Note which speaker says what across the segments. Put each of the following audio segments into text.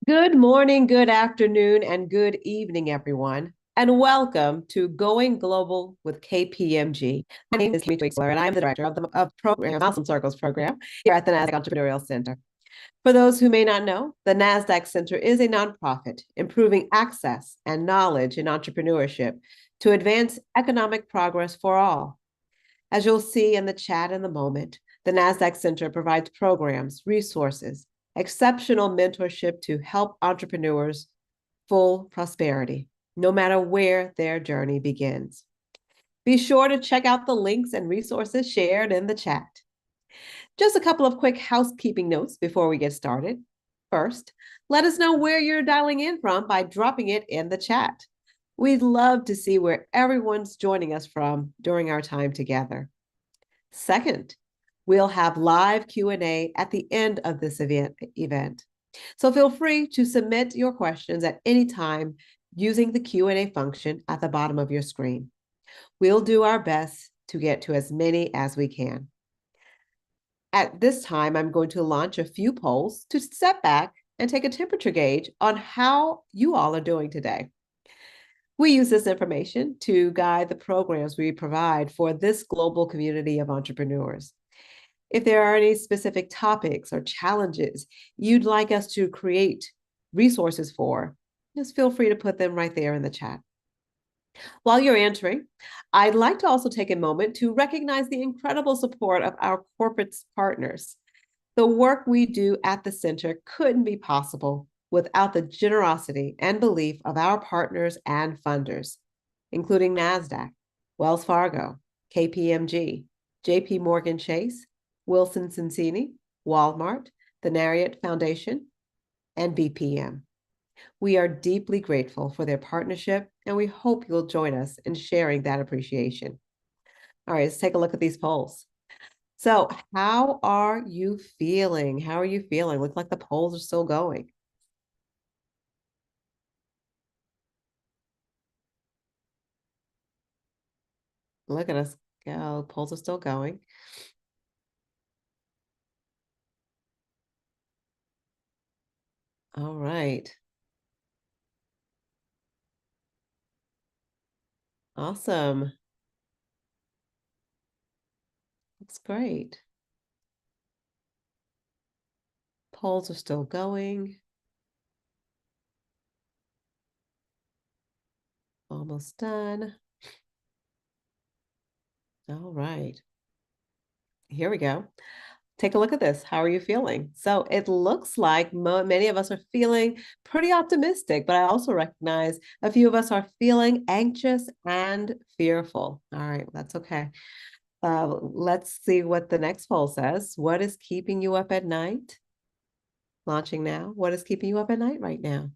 Speaker 1: Good morning, good afternoon, and good evening, everyone, and welcome to Going Global with KPMG. My name is Kimmy Twixler, and I'm the director of the program, Awesome Circles program here at the NASDAQ Entrepreneurial Center. For those who may not know, the NASDAQ Center is a nonprofit improving access and knowledge in entrepreneurship to advance economic progress for all. As you'll see in the chat in the moment, the NASDAQ Center provides programs, resources, exceptional mentorship to help entrepreneurs full prosperity, no matter where their journey begins. Be sure to check out the links and resources shared in the chat. Just a couple of quick housekeeping notes before we get started. First, let us know where you're dialing in from by dropping it in the chat. We'd love to see where everyone's joining us from during our time together. Second, we'll have live Q&A at the end of this event. So feel free to submit your questions at any time using the Q&A function at the bottom of your screen. We'll do our best to get to as many as we can. At this time, I'm going to launch a few polls to step back and take a temperature gauge on how you all are doing today. We use this information to guide the programs we provide for this global community of entrepreneurs. If there are any specific topics or challenges you'd like us to create resources for, just feel free to put them right there in the chat. While you're answering, I'd like to also take a moment to recognize the incredible support of our corporate partners. The work we do at the center couldn't be possible without the generosity and belief of our partners and funders, including NASDAQ, Wells Fargo, KPMG, JP Morgan Chase, Wilson Sonsini, Walmart, the Marriott Foundation, and BPM. We are deeply grateful for their partnership, and we hope you'll join us in sharing that appreciation. All right, let's take a look at these polls. So how are you feeling? How are you feeling? Looks like the polls are still going. Look at us go. Polls are still going. All right. Awesome. That's great. Polls are still going. Almost done. All right. Here we go. Take a look at this. How are you feeling? So it looks like many of us are feeling pretty optimistic, but I also recognize a few of us are feeling anxious and fearful. All right, that's okay. Let's see what the next poll says. What is keeping you up at night? Launching now. What is keeping you up at night right now?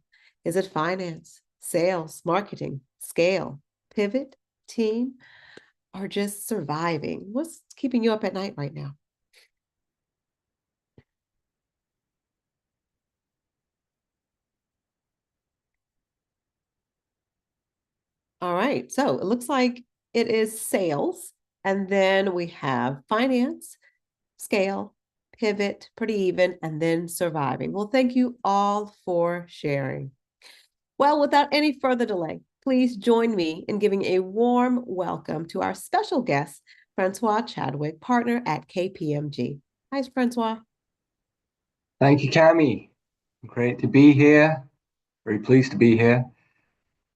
Speaker 1: Is it finance, sales, marketing, scale, pivot, team, or just surviving? What's keeping you up at night right now? All right, so it looks like it is sales, and then we have finance, scale, pivot, pretty even, and then surviving. Well, thank you all for sharing. Well, without any further delay, please join me in giving a warm welcome to our special guest, Francois Chadwick, partner at KPMG. Hi, Francois.
Speaker 2: Thank you, Cami. Great to be here. Very pleased to be here.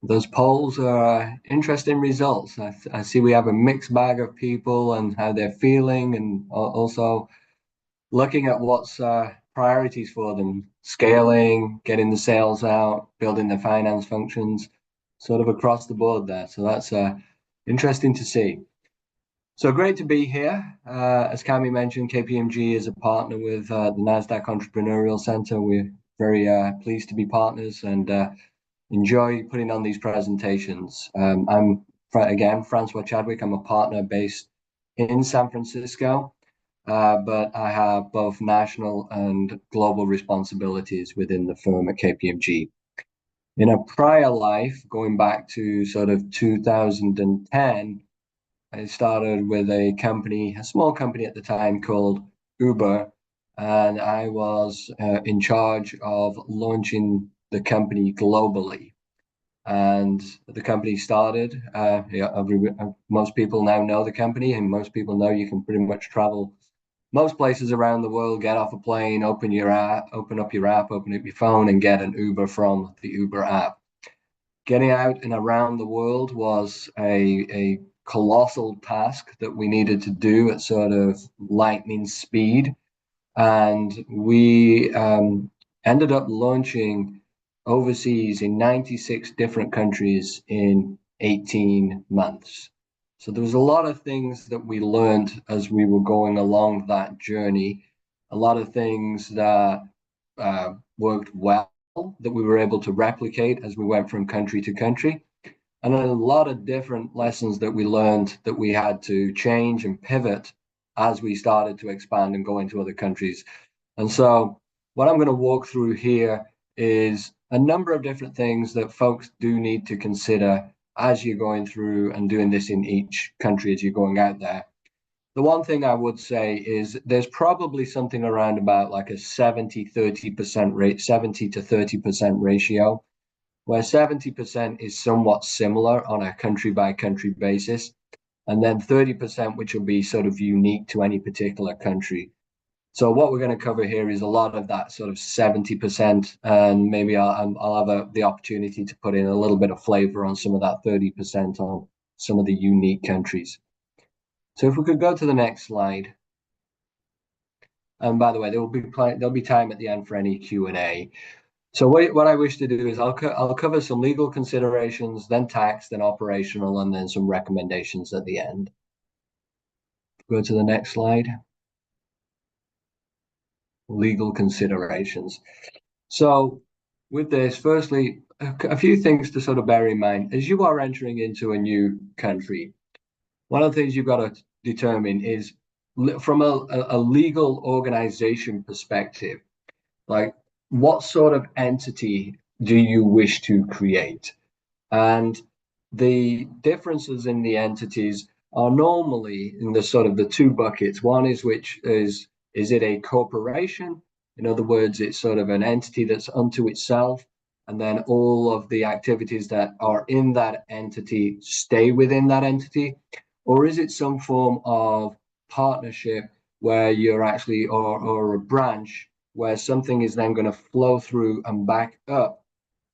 Speaker 2: Those polls are interesting results. I see we have a mixed bag of people and how they're feeling, and also looking at what's priorities for them, scaling, getting the sales out, building the finance functions, sort of across the board there. So that's interesting to see. So great to be here. As Cami mentioned, KPMG is a partner with the NASDAQ Entrepreneurial Center. We're very pleased to be partners and enjoy putting on these presentations. I'm, again, Francois Chadwick. I'm a partner based in San Francisco, but I have both national and global responsibilities within the firm at KPMG. In a prior life, going back to sort of 2010, I started with a company, a small company at the time called Uber, and I was in charge of launching the company globally. And the company started. Most people now know the company, and most people know you can pretty much travel most places around the world, get off a plane, open your app, open up your app, open up your phone, and get an Uber from the Uber app. Getting out and around the world was a colossal task that we needed to do at sort of lightning speed. And we ended up launching overseas in 96 different countries in 18 months. So there was a lot of things that we learned as we were going along that journey, a lot of things that worked well that we were able to replicate as we went from country to country, and a lot of different lessons that we learned that we had to change and pivot as we started to expand and go into other countries. And so what I'm going to walk through here is a number of different things that folks do need to consider as you're going through and doing this in each country as you're going out there. The one thing I would say is there's probably something around about like a 70-30% rate, 70 to 30% ratio, where 70% is somewhat similar on a country by country basis, and then 30%, which will be sort of unique to any particular country. So what we're going to cover here is a lot of that sort of 70%, and maybe I'll have the opportunity to put in a little bit of flavor on some of that 30% on some of the unique countries. So if we could go to the next slide. And by the way, there'll be time at the end for any Q&A. So what I wish to do is I'll cover some legal considerations, then tax, then operational, and then some recommendations at the end. Go to the next slide. Legal considerations. So with this, firstly, a few things to sort of bear in mind. As you are entering into a new country, one of the things you've got to determine is from a legal organization perspective, like what sort of entity do you wish to create? And the differences in the entities are normally in the sort of the two buckets. One is is it a corporation? In other words, it's sort of an entity that's unto itself, and then all of the activities that are in that entity stay within that entity? Or is it some form of partnership where you're actually, or a branch where something is then going to flow through and back up?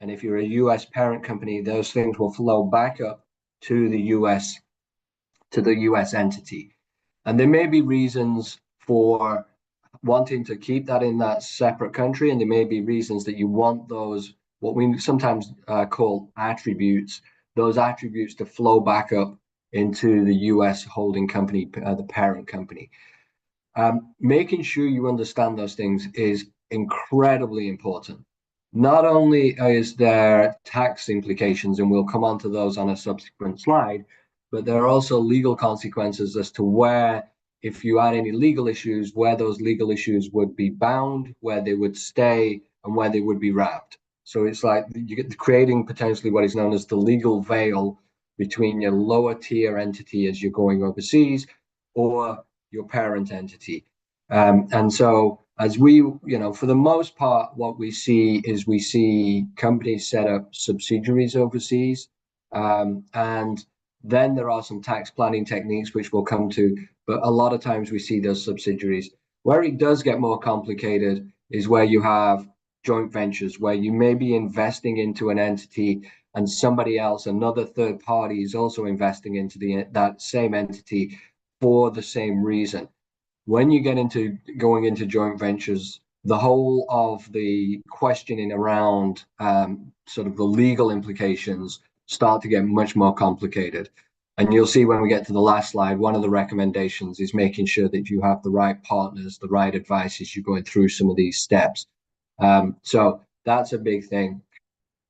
Speaker 2: And if you're a US parent company, those things will flow back up to the US entity. And there may be reasons for wanting to keep that in that separate country, and there may be reasons that you want those, what we sometimes call attributes, those attributes to flow back up into the US holding company, the parent company. Making sure you understand those things is incredibly important. Not only is there tax implications, and we'll come on to those on a subsequent slide, but there are also legal consequences as to where, if you had any legal issues, where those legal issues would be bound, where they would stay, and where they would be wrapped. So it's like you get creating potentially what is known as the legal veil between your lower tier entity as you're going overseas or your parent entity. And so as we, for the most part, what we see companies set up subsidiaries overseas. And then there are some tax planning techniques, which we'll come to, but a lot of times we see those subsidiaries. Where it does get more complicated is where you have joint ventures, where you may be investing into an entity and somebody else, another third party, is also investing into that same entity for the same reason. When you get into going into joint ventures, the whole of the questioning around sort of the legal implications start to get much more complicated. And you'll see when we get to the last slide, one of the recommendations is making sure that you have the right partners, the right advice as you're going through some of these steps. So that's a big thing.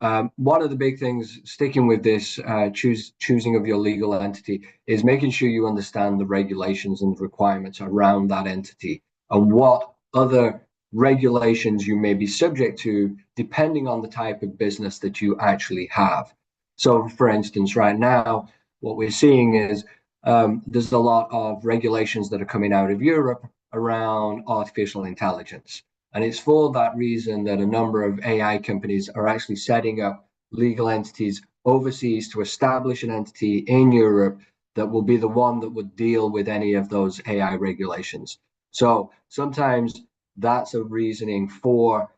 Speaker 2: One of the big things, sticking with this choosing of your legal entity, is making sure you understand the regulations and requirements around that entity and what other regulations you may be subject to depending on the type of business that you actually have. So, for instance, right now, what we're seeing is there's a lot of regulations that are coming out of Europe around artificial intelligence. And it's for that reason that a number of AI companies are actually setting up legal entities overseas to establish an entity in Europe that will be the one that would deal with any of those AI regulations. So sometimes that's a reasoning for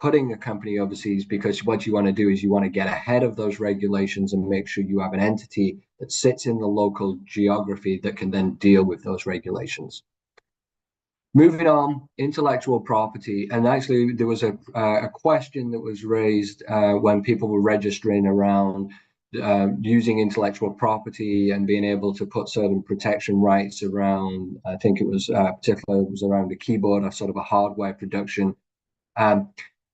Speaker 2: putting a company overseas, because what you want to do is you want to get ahead of those regulations and make sure you have an entity that sits in the local geography that can then deal with those regulations. Moving on, intellectual property. And actually, there was a question that was raised when people were registering around using intellectual property and being able to put certain protection rights around, I think it was particularly it was around a keyboard or sort of a hardware production.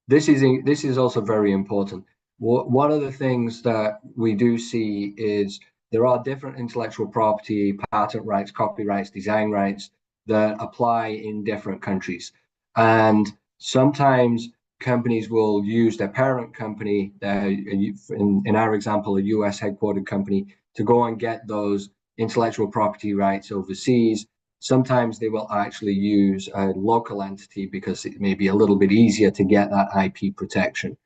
Speaker 2: This is also very important. One of the things that we do see is there are different intellectual property, patent rights, copyrights, design rights that apply in different countries. And sometimes companies will use their parent company, in our example, a US headquartered company, to go and get those intellectual property rights overseas. Sometimes they will actually use a local entity because it may be a little bit easier to get that IP protection.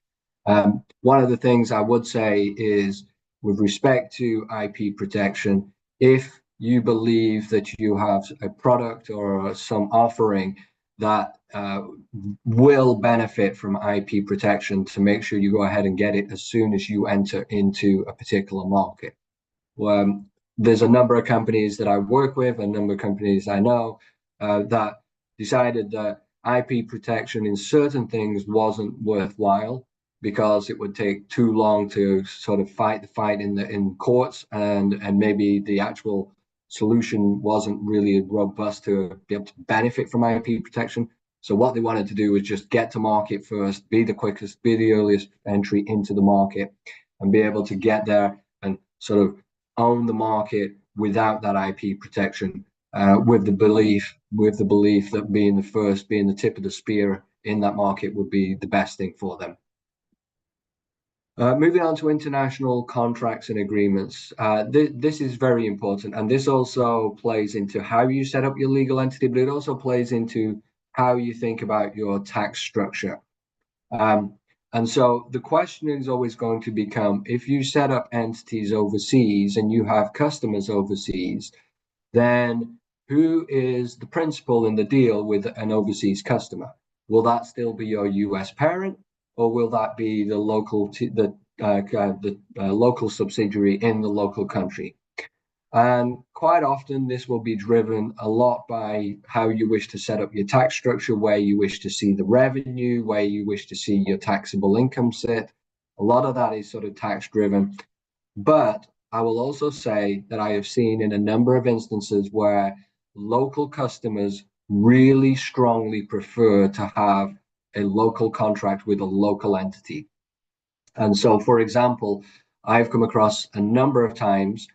Speaker 2: One of the things I would say is, with respect to IP protection, if you believe that you have a product or some offering that will benefit from IP protection, to make sure you go ahead and get it as soon as you enter into a particular market. There's a number of companies that I work with, a number of companies I know that decided that IP protection in certain things wasn't worthwhile because it would take too long to sort of fight the fight in courts, and maybe the actual solution wasn't really robust to be able to benefit from IP protection. So what they wanted to do was just get to market first, be the quickest, be the earliest entry into the market, and be able to get there and sort of own the market without that IP protection, with the belief that being the first, being the tip of the spear in that market would be the best thing for them. Moving on to international contracts and agreements. This is very important, and this also plays into how you set up your legal entity, but it also plays into how you think about your tax structure. And so the question is always going to become, if you set up entities overseas and you have customers overseas, then who is the principal in the deal with an overseas customer? Will that still be your US parent, or will that be the local local subsidiary in the local country? And quite often this will be driven a lot by how you wish to set up your tax structure, where you wish to see the revenue, where you wish to see your taxable income sit. A lot of that is sort of tax driven. But I will also say that I have seen in a number of instances where local customers really strongly prefer to have a local contract with a local entity. And so, for example, I've come across a number of times,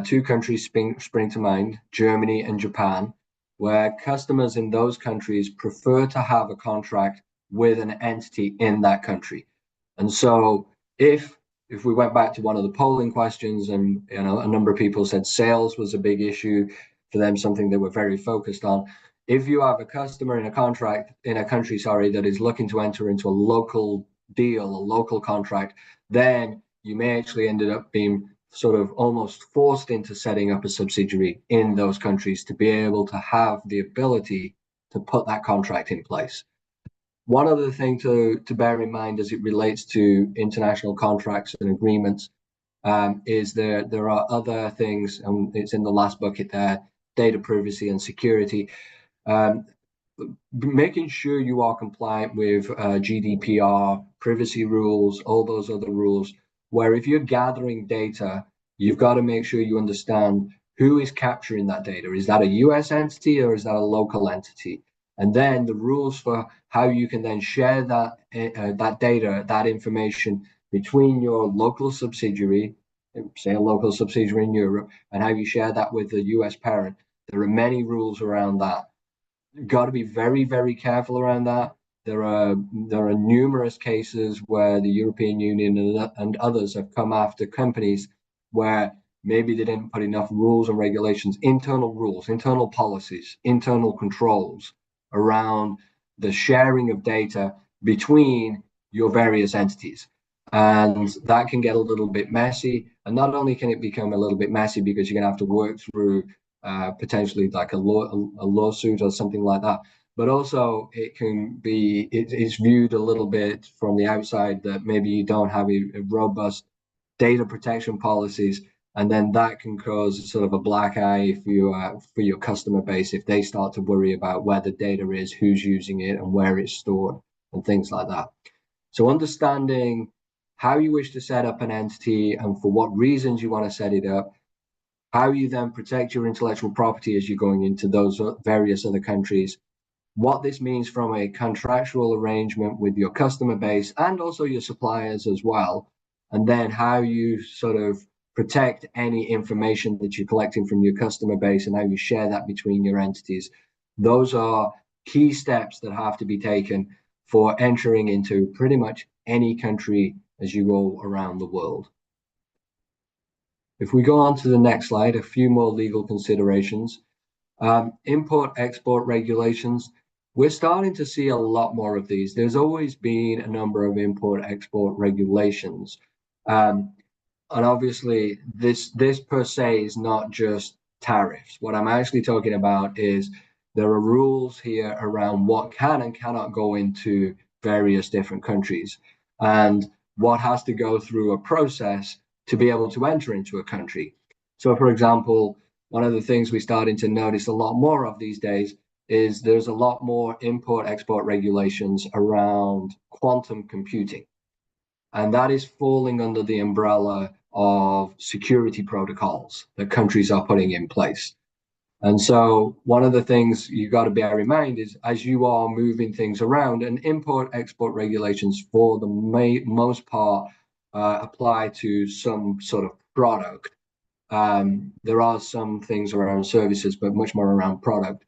Speaker 2: two countries spring to mind, Germany and Japan, where customers in those countries prefer to have a contract with an entity in that country. And so if we went back to one of the polling questions, and a number of people said sales was a big issue for them, something they were very focused on. If you have a customer in a country, that is looking to enter into a local deal, a local contract, then you may actually end up being sort of almost forced into setting up a subsidiary in those countries to be able to have the ability to put that contract in place. One other thing to bear in mind as it relates to international contracts and agreements is there are other things, and it's in the last bucket there, data privacy and security. Making sure you are compliant with GDPR, privacy rules, all those other rules, where if you're gathering data, you've got to make sure you understand who is capturing that data. Is that a US entity or is that a local entity? And then the rules for how you can then share that data, that information between your local subsidiary, say a local subsidiary in Europe, and how you share that with the US parent. There are many rules around that. You've got to be very, very careful around that. There are numerous cases where the European Union and others have come after companies where maybe they didn't put enough rules and regulations, internal rules, internal policies, internal controls around the sharing of data between your various entities. And that can get a little bit messy. And not only can it become a little bit messy because you're going to have to work through potentially like a lawsuit or something like that, but also it can be, it's viewed a little bit from the outside that maybe you don't have a robust data protection policies, and then that can cause sort of a black eye for your customer base if they start to worry about where the data is, who's using it, and where it's stored, and things like that. So understanding how you wish to set up an entity and for what reasons you want to set it up, how you then protect your intellectual property as you're going into those various other countries, what this means from a contractual arrangement with your customer base and also your suppliers as well, and then how you sort of protect any information that you're collecting from your customer base and how you share that between your entities. Those are key steps that have to be taken for entering into pretty much any country as you go around the world. If we go on to the next slide, a few more legal considerations. Import-export regulations. We're starting to see a lot more of these. There's always been a number of import-export regulations. And obviously, this per se is not just tariffs. What I'm actually talking about is there are rules here around what can and cannot go into various different countries and what has to go through a process to be able to enter into a country. So, for example, one of the things we're starting to notice a lot more of these days is there's a lot more import-export regulations around quantum computing. And that is falling under the umbrella of security protocols that countries are putting in place. And so one of the things you've got to bear in mind is as you are moving things around, and import-export regulations for the most part apply to some sort of product. There are some things around services, but much more around product,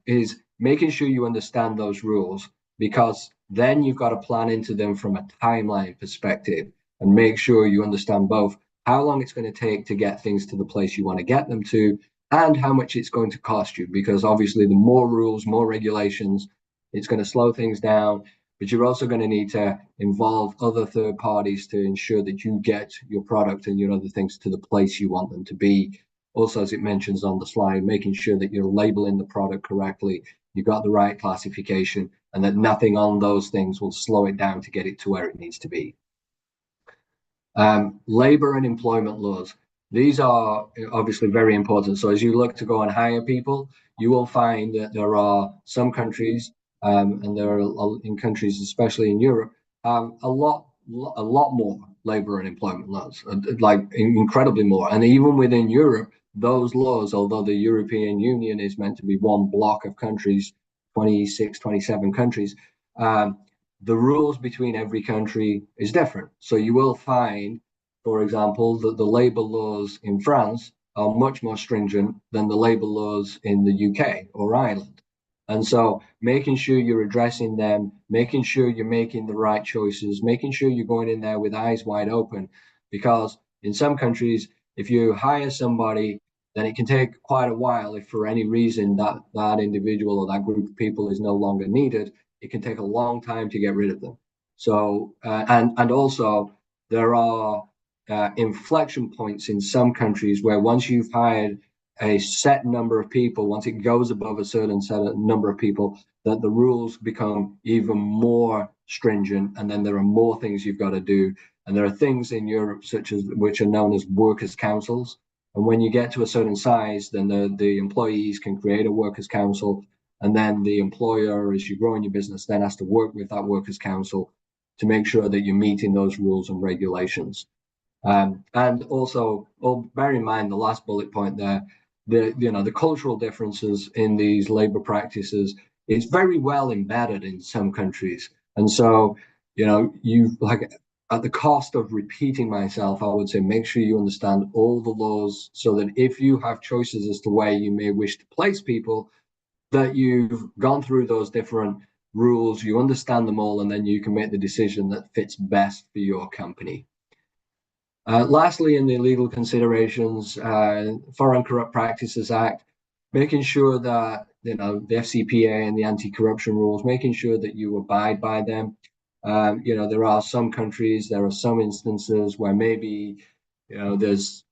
Speaker 2: is making sure you understand those rules, because then you've got to plan into them from a timeline perspective and make sure you understand both how long it's going to take to get things to the place you want to get them to and how much it's going to cost you, because obviously the more rules, more regulations, it's going to slow things down. But you're also going to need to involve other third parties to ensure that you get your product and your other things to the place you want them to be. Also, as it mentions on the slide, making sure that you're labeling the product correctly, you've got the right classification, and that nothing on those things will slow it down to get it to where it needs to be. Labor and employment laws. These are obviously very important. So as you look to go and hire people, you will find that there are some countries, and there are in countries, especially in Europe, a lot more labor and employment laws, like incredibly more. And even within Europe, those laws, although the European Union is meant to be one block of countries, 26, 27 countries, the rules between every country is different. So you will find, for example, that the labor laws in France are much more stringent than the labor laws in the UK or Ireland. And so making sure you're addressing them, making sure you're making the right choices, making sure you're going in there with eyes wide open, because in some countries, if you hire somebody, then it can take quite a while if for any reason that individual or that group of people is no longer needed. It can take a long time to get rid of them. So, and also there are inflection points in some countries where once you've hired a set number of people, once it goes above a certain number of people, that the rules become even more stringent, and then there are more things you've got to do. And there are things in Europe such as which are known as workers' councils. And when you get to a certain size, then the employees can create a workers' council, and then the employer, as you grow in your business, then has to work with that workers' council to make sure that you're meeting those rules and regulations. And also, bear in mind the last bullet point there, the cultural differences in these labor practices is very well embedded in some countries. And so, you like at the cost of repeating myself, I would say make sure you understand all the laws so that if you have choices as to where you may wish to place people, that you've gone through those different rules, you understand them all, and then you can make the decision that fits best for your company. Lastly, in the legal considerations, Foreign Corrupt Practices Act, making sure that the FCPA and the anti-corruption rules, making sure that you abide by them. There are some countries, there are some instances where maybe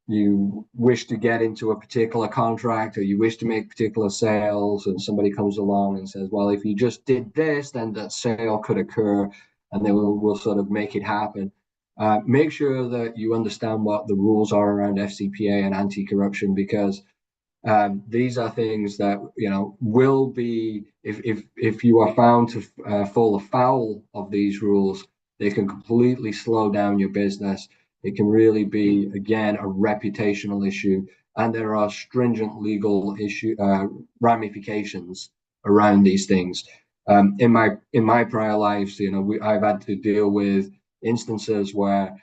Speaker 2: you wish to get into a particular contract or you wish to make particular sales, and somebody comes along and says, well, if you just did this, then that sale could occur, and then we'll sort of make it happen. Make sure that you understand what the rules are around FCPA and anti-corruption, because these are things that will be, if you are found to fall afoul of these rules, they can completely slow down your business. It can really be, again, a reputational issue, and there are stringent legal ramifications around these things. In my prior lives, I've had to deal with instances where,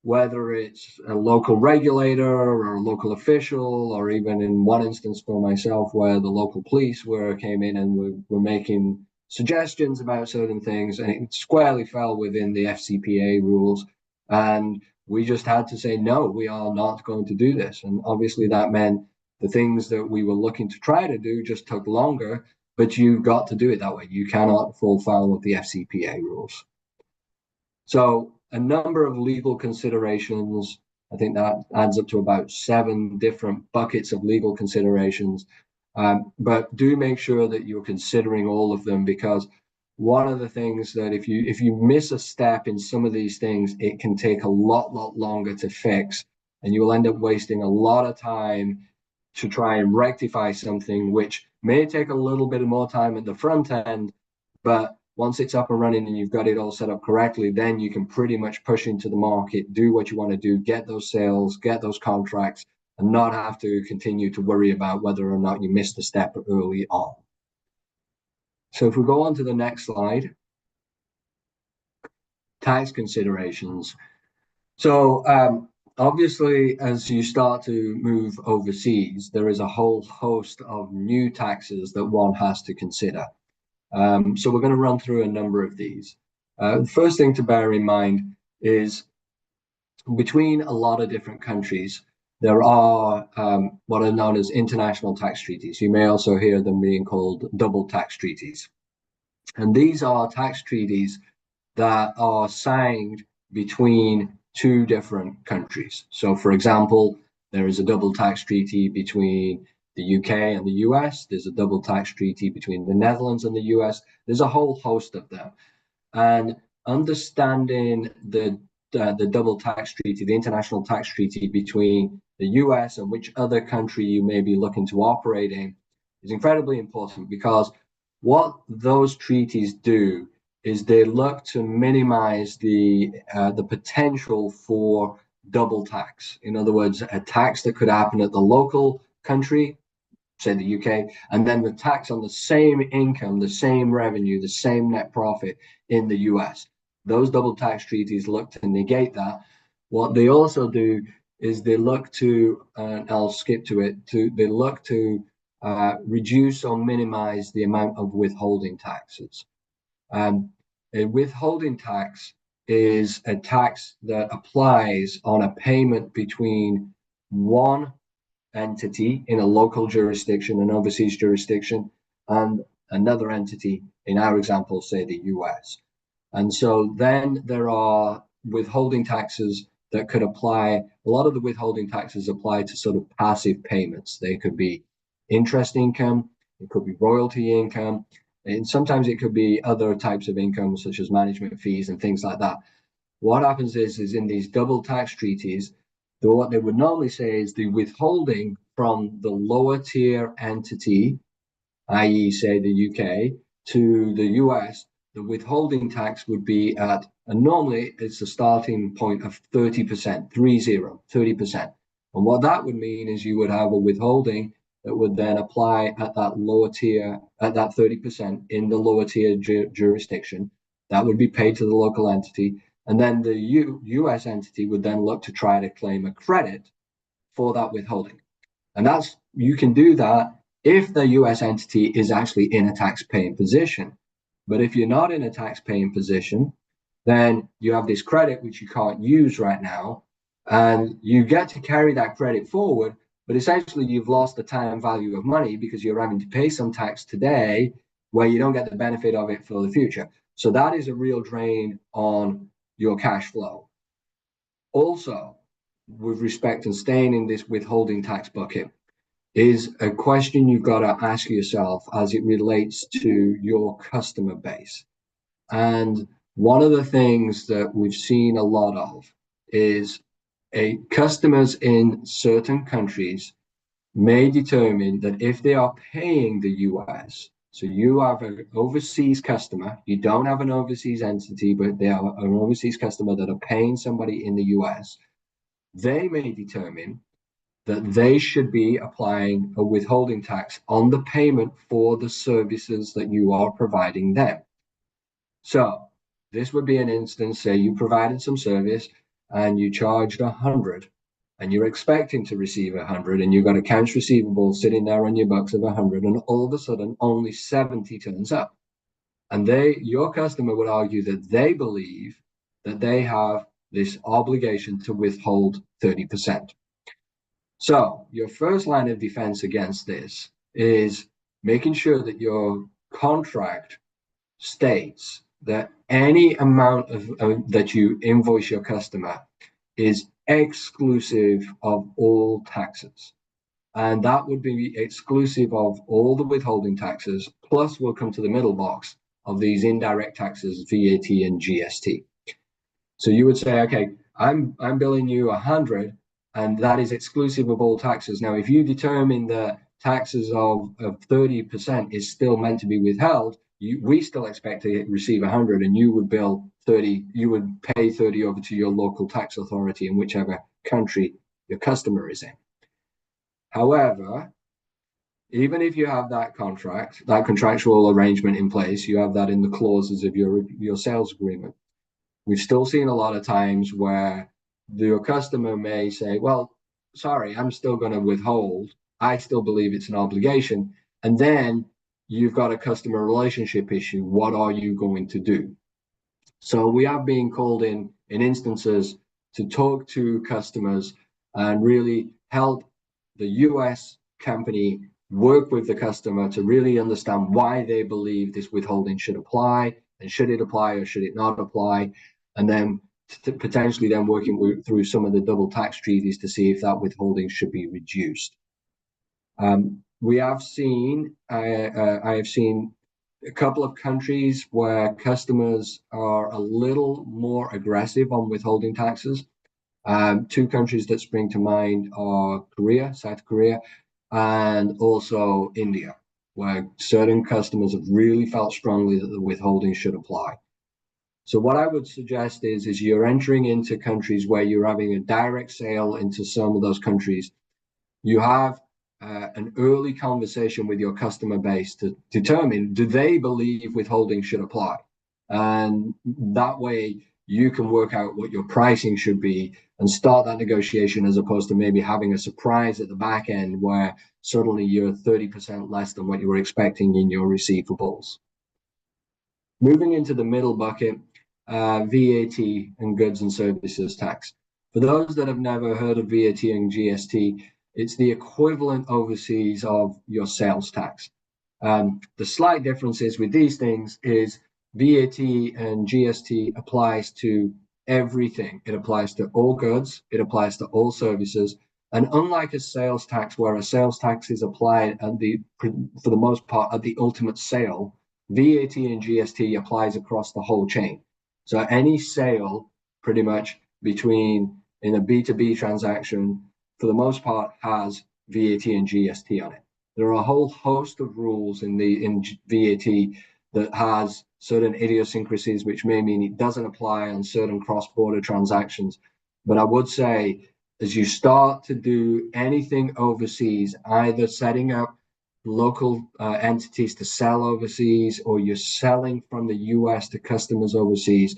Speaker 2: whether it's a local regulator or a local official, or even in one instance for myself where the local police came in and were making suggestions about certain things, and it squarely fell within the FCPA rules. And we just had to say, no, we are not going to do this. And obviously that meant the things that we were looking to try to do just took longer, but you've got to do it that way. You cannot fall foul of the FCPA rules. So a number of legal considerations. I think that adds up to about 7 different buckets of legal considerations. But do make sure that you're considering all of them, because one of the things that if you miss a step in some of these things, it can take a lot longer to fix, and you will end up wasting a lot of time to try and rectify something which may take a little bit more time at the front end, but once it's up and running and you've got it all set up correctly, then you can pretty much push into the market, do what you want to do, get those sales, get those contracts, and not have to continue to worry about whether or not you missed a step early on. So if we go on to the next slide, tax considerations. So obviously, as you start to move overseas, there is a whole host of new taxes that one has to consider. So we're going to run through a number of these. The first thing to bear in mind is, between a lot of different countries, there are what are known as international tax treaties. You may also hear them being called double tax treaties. And these are tax treaties that are signed between 2 different countries. So, for example, there is a double tax treaty between the UK and the US. There's a double tax treaty between the Netherlands and the US. There's a whole host of them. And understanding the double tax treaty, the international tax treaty between the US and which other country you may be looking to operate in, is incredibly important, because what those treaties do is they look to minimize the potential for double tax. In other words, a tax that could happen at the local country, say the UK, and then the tax on the same income, the same revenue, the same net profit in the US. Those double tax treaties look to negate that. What they also do is they look to, I'll skip to it, they look to reduce or minimize the amount of withholding taxes. A withholding tax is a tax that applies on a payment between one entity in a local jurisdiction, an overseas jurisdiction, and another entity, in our example, say the US. And so then there are withholding taxes that could apply. A lot of the withholding taxes apply to sort of passive payments. They could be interest income, it could be royalty income, and sometimes it could be other types of income, such as management fees and things like that. What happens is in these double tax treaties, what they would normally say is the withholding from the lower tier entity, i.e., say the UK, to the US, the withholding tax would be at, and normally it's a starting point of 30%, 30%. And what that would mean is you would have a withholding that would then apply at that lower tier, at that 30% in the lower tier jurisdiction. That would be paid to the local entity. And then the US entity would then look to try to claim a credit for that withholding. And you can do that if the US entity is actually in a tax paying position. But if you're not in a tax paying position, then you have this credit which you can't use right now. And you get to carry that credit forward, but essentially you've lost the time value of money because you're having to pay some tax today where you don't get the benefit of it for the future. So that is a real drain on your cash flow. Also, with respect to staying in this withholding tax bucket, is a question you've got to ask yourself as it relates to your customer base. And one of the things that we've seen a lot of is customers in certain countries may determine that if they are paying the US, so you have an overseas customer, you don't have an overseas entity, but they are an overseas customer that are paying somebody in the US, they may determine that they should be applying a withholding tax on the payment for the services that you are providing them. So this would be an instance, say you provided some service and you charged 100 and you're expecting to receive 100 and you've got accounts receivable sitting there on your books of 100 and all of a sudden only 70 turns up. And your customer would argue that they believe that they have this obligation to withhold 30%. So your first line of defense against this is making sure that your contract states that any amount that you invoice your customer is exclusive of all taxes. And that would be exclusive of all the withholding taxes, plus we'll come to the middle box of these indirect taxes, VAT and GST. So you would say, okay, I'm billing you 100, and that is exclusive of all taxes. Now, if you determine that taxes of 30% is still meant to be withheld, we still expect to receive 100, and you would bill 30. You would pay 30 over to your local tax authority in whichever country your customer is in. However, even if you have that contract, that contractual arrangement in place, you have that in the clauses of your sales agreement. We've still seen a lot of times where your customer may say, well, sorry, I'm still going to withhold. I still believe it's an obligation. And then you've got a customer relationship issue. What are you going to do? So we are being called in instances to talk to customers and really help the US company work with the customer to really understand why they believe this withholding should apply, and should it apply or should it not apply, and then potentially then working through some of the double tax treaties to see if that withholding should be reduced. We have seen, I have seen a couple of countries where customers are a little more aggressive on withholding taxes. Two countries that spring to mind are South Korea, and also India, where certain customers have really felt strongly that the withholding should apply. So what I would suggest is you're entering into countries where you're having a direct sale into some of those countries. You have an early conversation with your customer base to determine, do they believe withholding should apply? And that way you can work out what your pricing should be and start that negotiation, as opposed to maybe having a surprise at the back end where suddenly you're 30% less than what you were expecting in your receivables. Moving into the middle bucket, VAT and goods and services tax. For those that have never heard of VAT and GST, it's the equivalent overseas of your sales tax. The slight differences with these things is VAT and GST applies to everything. It applies to all goods, it applies to all services. And unlike a sales tax, where a sales tax is applied for the most part at the ultimate sale, VAT and GST applies across the whole chain. So any sale pretty much in a B2B transaction, for the most part, has VAT and GST on it. There are a whole host of rules in VAT that has certain idiosyncrasies, which may mean it doesn't apply on certain cross-border transactions. But I would say, as you start to do anything overseas, either setting up local entities to sell overseas, or you're selling from the US to customers overseas,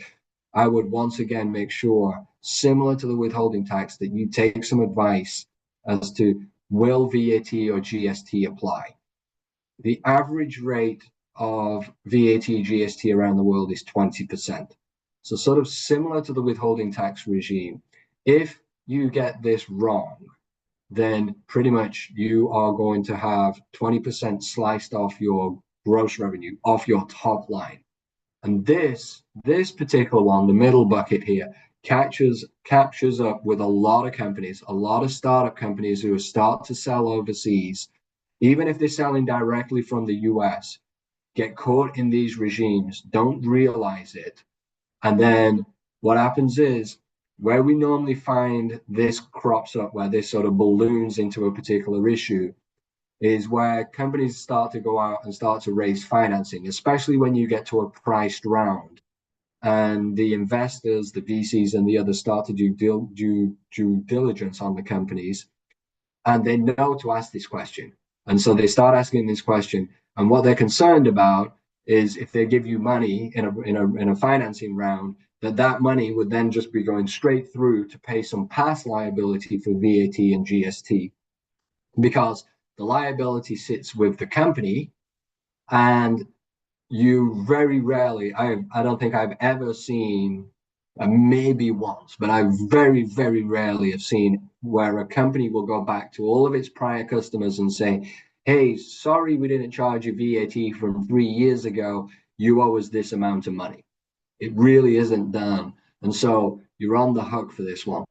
Speaker 2: I would once again make sure, similar to the withholding tax, that you take some advice as to, will VAT or GST apply? The average rate of VAT GST around the world is 20%. So sort of similar to the withholding tax regime. If you get this wrong, then pretty much you are going to have 20% sliced off your gross revenue, off your top line. And this particular one, the middle bucket here, captures up with a lot of companies, a lot of startup companies who start to sell overseas, even if they're selling directly from the US, get caught in these regimes, don't realize it. And then what happens is where we normally find this crops up, where this sort of balloons into a particular issue, is where companies start to go out and start to raise financing, especially when you get to a priced round. And the investors, the VCs, and the others start to due diligence on the companies, and they know to ask this question. And so they start asking this question. And what they're concerned about is if they give you money in a financing round, that money would then just be going straight through to pay some past liability for VAT and GST, because the liability sits with the company, and you very rarely, I don't think I've ever seen, maybe once, but I very rarely have seen where a company will go back to all of its prior customers and say, hey, sorry, we didn't charge you VAT from 3 years ago. You owe us this amount of money. It really isn't done. And so you're on the hook for this one.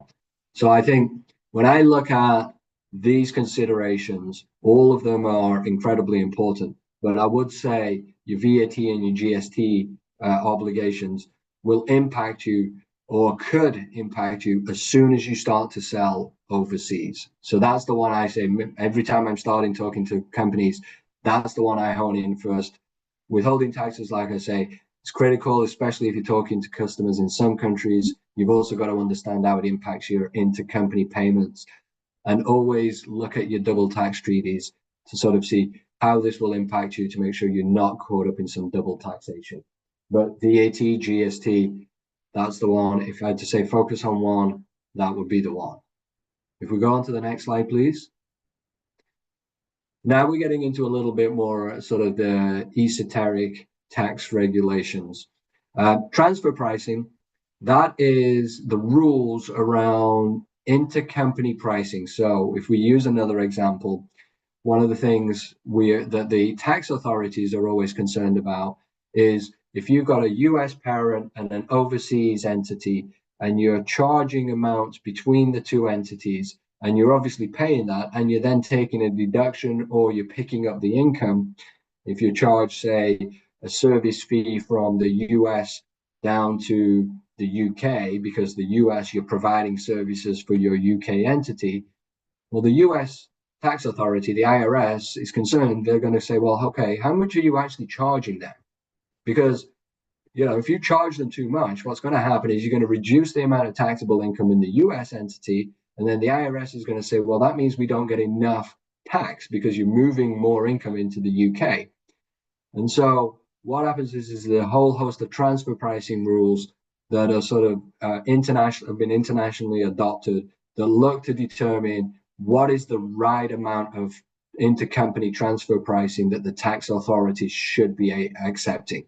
Speaker 2: So I think when I look at these considerations, all of them are incredibly important. But I would say your VAT and your GST obligations will impact you, or could impact you, as soon as you start to sell overseas. So that's the one I say every time I'm starting talking to companies, that's the one I hone in first. Withholding taxes, like I say, it's critical, especially if you're talking to customers in some countries. You've also got to understand how it impacts your intercompany payments, and always look at your double tax treaties to sort of see how this will impact you, to make sure you're not caught up in some double taxation. But VAT, GST, that's the one. If I had to say focus on one, that would be the one. If we go on to the next slide, please. Now we're getting into a little bit more sort of the esoteric tax regulations. Transfer pricing, that is the rules around intercompany pricing. So if we use another example, one of the things that the tax authorities are always concerned about is if you've got a US parent and an overseas entity, and you're charging amounts between the two entities, and you're obviously paying that, and you're then taking a deduction, or you're picking up the income. If you charge, say, a service fee from the US down to the UK, because the US, you're providing services for your UK entity, well, the US tax authority, the IRS, is concerned. They're going to say, well, okay, how much are you actually charging them? Because, if you charge them too much, what's going to happen is you're going to reduce the amount of taxable income in the US entity. And then the IRS is going to say, well, that means we don't get enough tax because you're moving more income into the UK. And so what happens is a whole host of transfer pricing rules that are sort of have been internationally adopted, that look to determine what is the right amount of intercompany transfer pricing that the tax authorities should be accepting.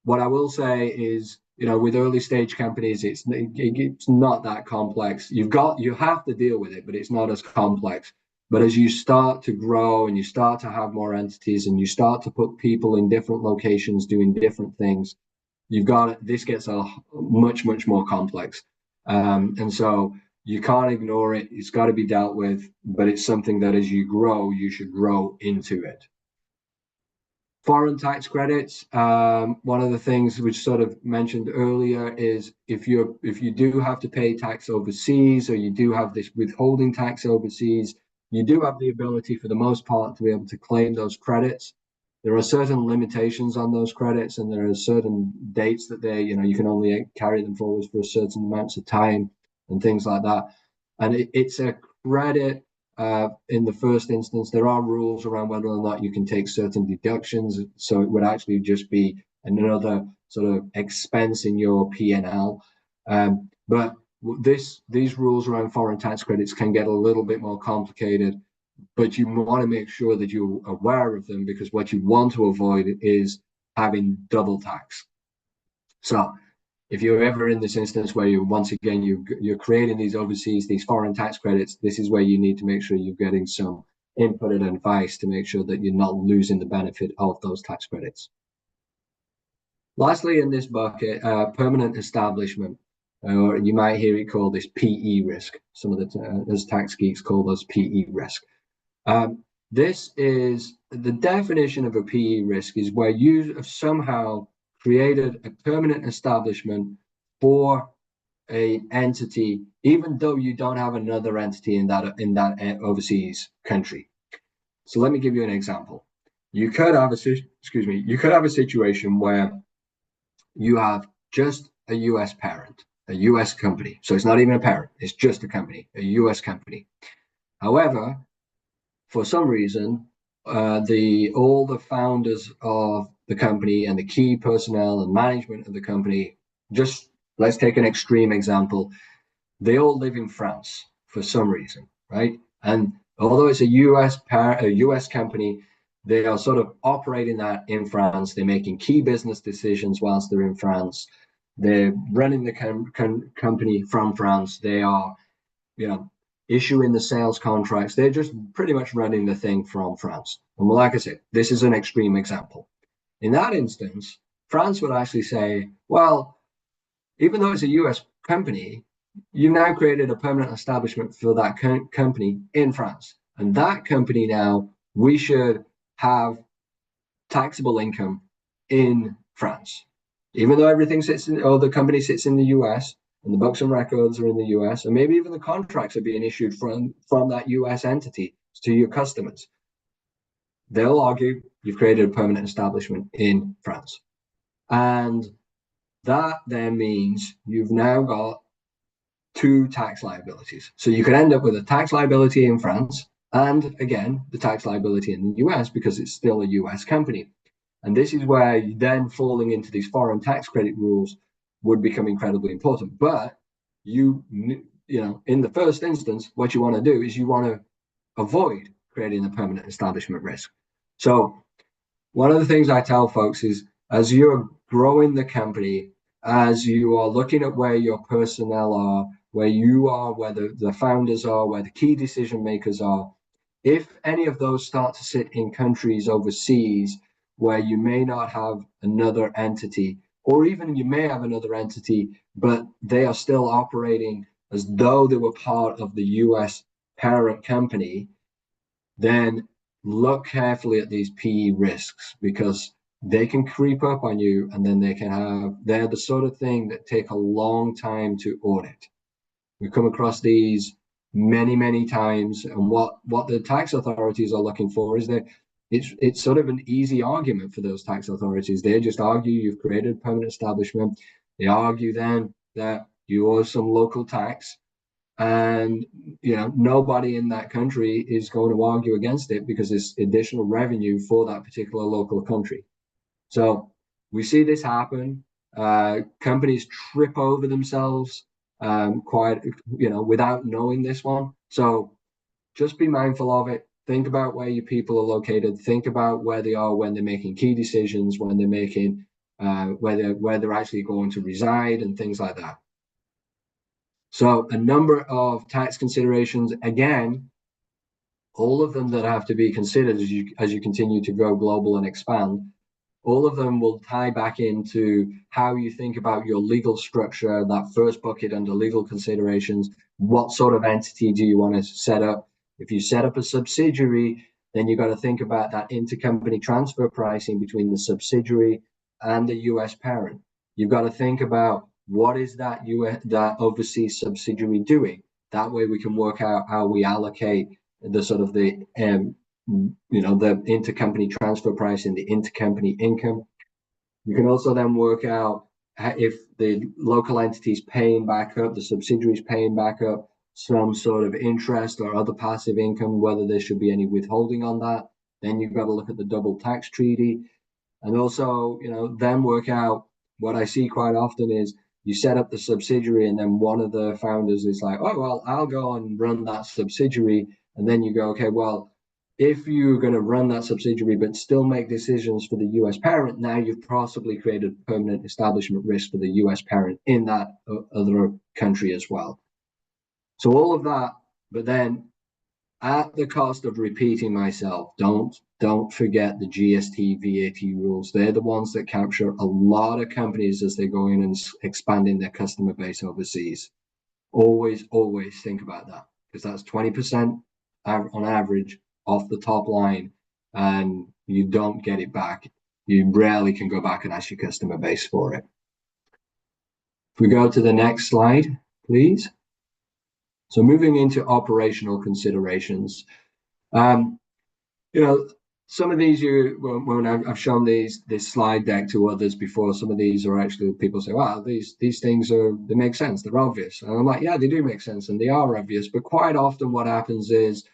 Speaker 2: What I will say is, with early stage companies, it's not that complex. You have to deal with it, but it's not as complex. But as you start to grow and you start to have more entities and you start to put people in different locations doing different things, this gets much more complex. And so you can't ignore it. It's got to be dealt with, but it's something that as you grow, you should grow into it. Foreign tax credits. One of the things which sort of mentioned earlier is if you do have to pay tax overseas, or you do have this withholding tax overseas, you do have the ability for the most part to be able to claim those credits. There are certain limitations on those credits, and there are certain dates that you can only carry them forward for a certain amounts of time and things like that. And it's a credit. In the first instance, there are rules around whether or not you can take certain deductions. So it would actually just be another sort of expense in your P&L. But these rules around foreign tax credits can get a little bit more complicated, but you want to make sure that you're aware of them, because what you want to avoid is having double tax. So if you're ever in this instance where you once again you're creating these overseas, these foreign tax credits, this is where you need to make sure you're getting some input and advice to make sure that you're not losing the benefit of those tax credits. Lastly, in this bucket, permanent establishment, or you might hear it called this PE risk. Some of the as tax geeks call those PE risk. This is the definition of a PE risk is where you have somehow created a permanent establishment for a entity, even though you don't have another entity in that overseas country. So let me give you an example. You could have a situation where you have just a US parent, a US company. So it's not even a parent, it's just a company, a US company. However, for some reason, all the founders of the company and the key personnel and management of the company, just let's take an extreme example, they all live in France for some reason, right? And although it's a US company, they are sort of operating that in France. They're making key business decisions whilst they're in France. They're running the company from France. They are, issuing the sales contracts. They're just pretty much running the thing from France. And like I said, this is an extreme example. In that instance, France would actually say, well, even though it's a US company, you've now created a permanent establishment for that company in France. And that company now, we should have taxable income in France. Even though everything the company sits in the US and the books and records are in the US, and maybe even the contracts are being issued from that US entity to your customers. They'll argue you've created a permanent establishment in France. And that then means you've now got two tax liabilities. So you could end up with a tax liability in France and, again, the tax liability in the US because it's still a US company. And this is where then falling into these foreign tax credit rules would become incredibly important. But in the first instance, what you want to do is you want to avoid creating a permanent establishment risk. So one of the things I tell folks is as you're growing the company, as you are looking at where your personnel are, where you are, where the founders are, where the key decision makers are, if any of those start to sit in countries overseas where you may not have another entity, or even you may have another entity, but they are still operating as though they were part of the US parent company, then look carefully at these PE risks because they can creep up on you and then they're the sort of thing that take a long time to audit. We come across these many, many times, and what the tax authorities are looking for is that it's sort of an easy argument for those tax authorities. They just argue you've created a permanent establishment. They argue then that you owe some local tax, and nobody in that country is going to argue against it because it's additional revenue for that particular local country. So we see this happen. Companies trip over themselves without knowing this one. So just be mindful of it. Think about where your people are located. Think about where they are when they're making key decisions, when they're making where they're actually going to reside and things like that. So a number of tax considerations, again, all of them that have to be considered as you continue to go global and expand. All of them will tie back into how you think about your legal structure, that first bucket under legal considerations. What sort of entity do you want to set up? If you set up a subsidiary, then you've got to think about that intercompany transfer pricing between the subsidiary and the US parent. You've got to think about what is that overseas subsidiary doing. That way we can work out how we allocate the sort of the intercompany transfer pricing, the intercompany income. You can also then work out if the local entity is paying back up, the subsidiary is paying back up some sort of interest or other passive income, whether there should be any withholding on that. Then you've got to look at the double tax treaty. And also, then work out what I see quite often is you set up the subsidiary and then one of the founders is like, oh, well, I'll go and run that subsidiary. And then you go, okay, well, if you're going to run that subsidiary but still make decisions for the US parent, now you've possibly created permanent establishment risk for the US parent in that other country as well. So all of that, but then at the cost of repeating myself, don't forget the GST VAT rules. They're the ones that capture a lot of companies as they go in and expanding their customer base overseas. Always think about that, because that's 20% on average off the top line, and you don't get it back. You rarely can go back and ask your customer base for it. If we go to the next slide, please. So moving into operational considerations, some of these when I've shown this slide deck to others before, some of these are actually people say, wow, these things they make sense, they're obvious. And I'm like, yeah, they do make sense and they are obvious. But quite often what happens is,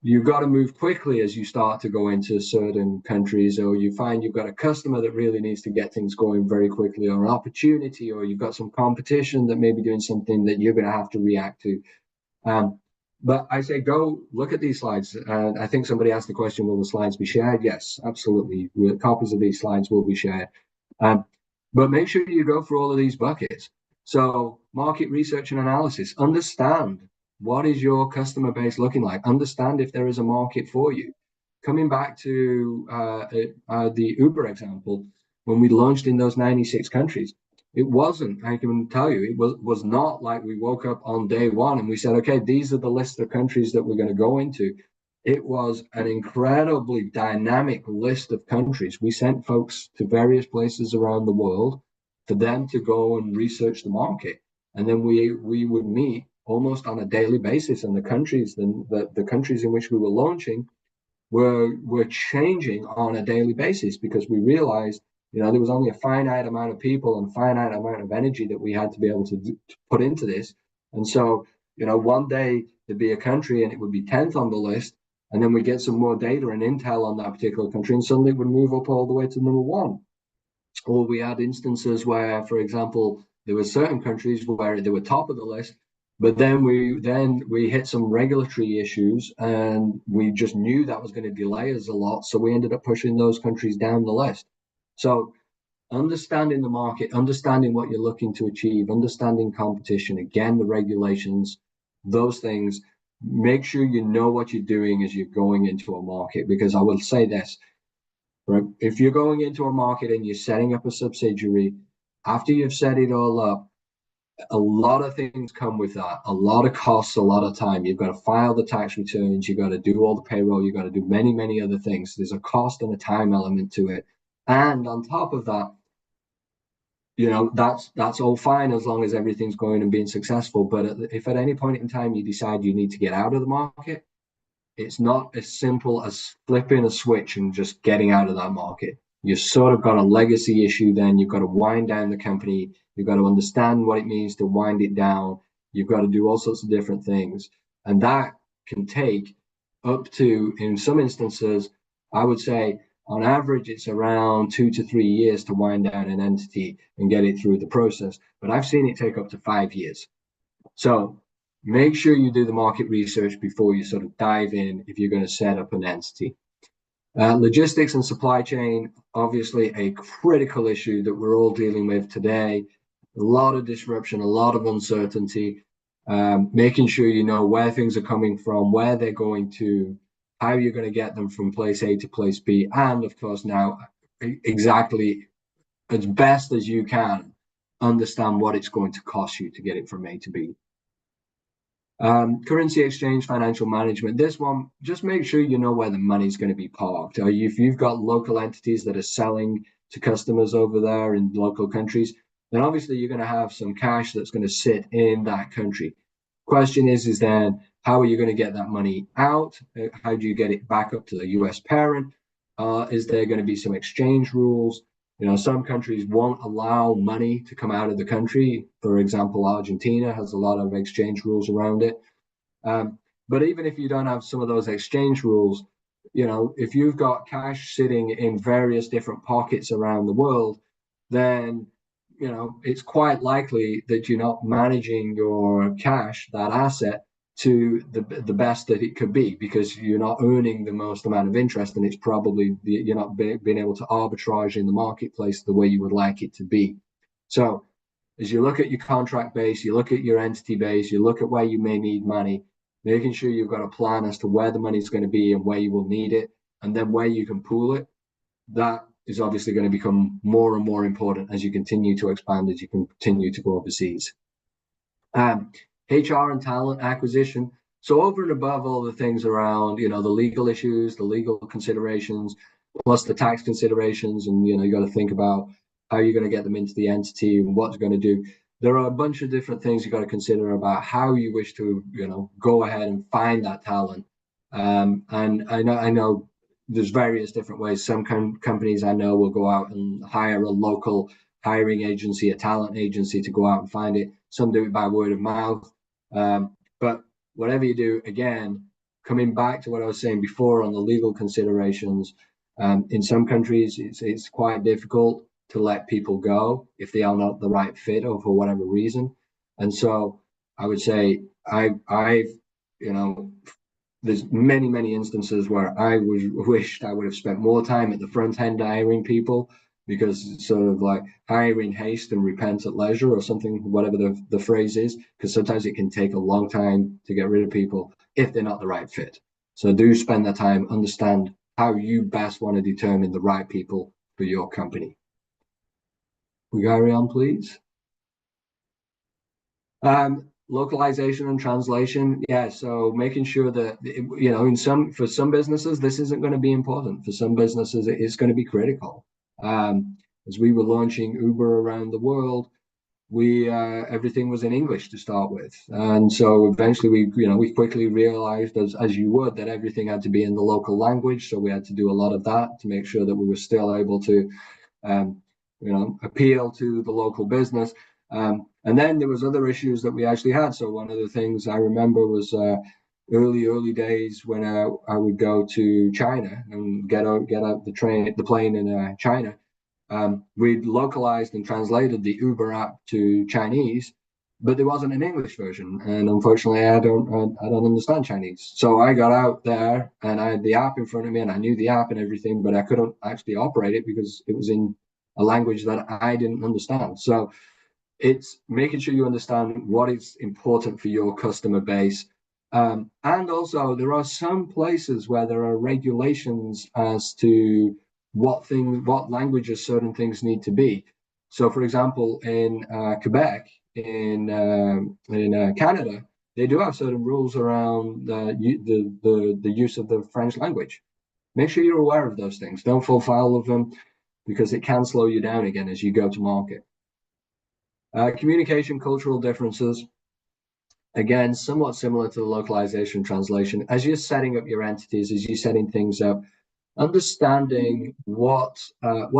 Speaker 2: you've got to move quickly as you start to go into certain countries, or you find you've got a customer that really needs to get things going very quickly, or an opportunity, or you've got some competition that may be doing something that you're going to have to react to. But I say, go look at these slides. I think somebody asked the question, will the slides be shared? Yes, absolutely. Copies of these slides will be shared. But make sure you go through all of these buckets. So market research and analysis, understand what is your customer base looking like? Understand if there is a market for you. Coming back to the Uber example, when we launched in those 96 countries, it wasn't, I can tell you, it was not like we woke up on day one and we said, okay, these are the list of countries that we're going to go into. It was an incredibly dynamic list of countries. We sent folks to various places around the world for them to go and research the market. And then we would meet almost on a daily basis. And the countries in which we were launching were changing on a daily basis, because we realized there was only a finite amount of people and finite amount of energy that we had to be able to put into this. And so, one day there'd be a country and it would be 10th on the list, and then we get some more data and intel on that particular country, and suddenly it would move up all the way to number one. Or we had instances where, for example, there were certain countries where they were top of the list, but then we hit some regulatory issues, and we just knew that was going to delay us a lot. So we ended up pushing those countries down the list. So understanding the market, understanding what you're looking to achieve, understanding competition, again, the regulations, those things, make sure you know what you're doing as you're going into a market. Because I will say this, right? If you're going into a market and you're setting up a subsidiary, after you've set it all up, a lot of things come with that, a lot of costs, a lot of time. You've got to file the tax returns, you've got to do all the payroll, you've got to do many, many other things. There's a cost and a time element to it. And on top of that, that's all fine as long as everything's going and being successful. But if at any point in time you decide you need to get out of the market, it's not as simple as flipping a switch and just getting out of that market. You've sort of got a legacy issue then. You've got to wind down the company. You've got to understand what it means to wind it down. You've got to do all sorts of different things. And that can take up to, in some instances, I would say, on average, it's around 2 to 3 years to wind down an entity and get it through the process. But I've seen it take up to 5 years. So make sure you do the market research before you sort of dive in if you're going to set up an entity. Logistics and supply chain, obviously a critical issue that we're all dealing with today. A lot of disruption, a lot of uncertainty, making sure you know where things are coming from, where they're going to, how you're going to get them from place A to place B, and of course now, exactly as best as you can, understand what it's going to cost you to get it from A to B. Currency exchange, financial management. This one, just make sure you know where the money's going to be parked. If you've got local entities that are selling to customers over there in local countries, then obviously you're going to have some cash that's going to sit in that country. Question is then, how are you going to get that money out? How do you get it back up to the US parent? Is there going to be some exchange rules? Some countries won't allow money to come out of the country. For example, Argentina has a lot of exchange rules around it. But even if you don't have some of those exchange rules, if you've got cash sitting in various different pockets around the world, then, it's quite likely that you're not managing your cash, that asset, to the best that it could be, because you're not earning the most amount of interest, and it's probably you're not being able to arbitrage in the marketplace the way you would like it to be. So as you look at your contract base, you look at your entity base, you look at where you may need money, making sure you've got a plan as to where the money is going to be and where you will need it, and then where you can pool it. That is obviously going to become more and more important as you continue to expand, as you continue to go overseas. HR and talent acquisition. So over and above all the things around, the legal issues, the legal considerations, plus the tax considerations, and, you got to think about how you're going to get them into the entity and what's going to do. There are a bunch of different things you got to consider about how you wish to, go ahead and find that talent. And I know there's various different ways. Some companies I know will go out and hire a local hiring agency, a talent agency, to go out and find it. Some do it by word of mouth. But whatever you do, again, coming back to what I was saying before on the legal considerations, in some countries, it's quite difficult to let people go if they are not the right fit or for whatever reason. And so I would say I've there's many instances where I wished I would have spent more time at the front end hiring people, because it's sort of like hire in haste and repent at leisure or something, whatever the phrase is, because sometimes it can take a long time to get rid of people if they're not the right fit. So do spend the time, understand how you best want to determine the right people for your company. We carry on, please. Localization and translation. Yeah, so making sure that, for some businesses, this isn't going to be important. For some businesses, it is going to be critical. As we were launching Uber around the world, everything was in English to start with, and so eventually we quickly realized, as you would, that everything had to be in the local language. So we had to do a lot of that to make sure that we were still able to appeal to the local business. And then there was other issues that we actually had. So one of the things I remember was early days when I would go to China and get out the plane in China. We'd localized and translated the Uber app to Chinese, but there wasn't an English version. And unfortunately, I don't understand Chinese. So I got out there and I had the app in front of me, and I knew the app and everything, but I couldn't actually operate it because it was in a language that I didn't understand. So it's making sure you understand what is important for your customer base. And also, there are some places where there are regulations as to what languages certain things need to be. So, for example, in Quebec, in Canada, they do have certain rules around the use of the French language. Make sure you're aware of those things. Don't fall foul of them, because it can slow you down again as you go to market. Communication, cultural differences, again, somewhat similar to the localization translation. As you're setting up your entities, as you're setting things up, understanding what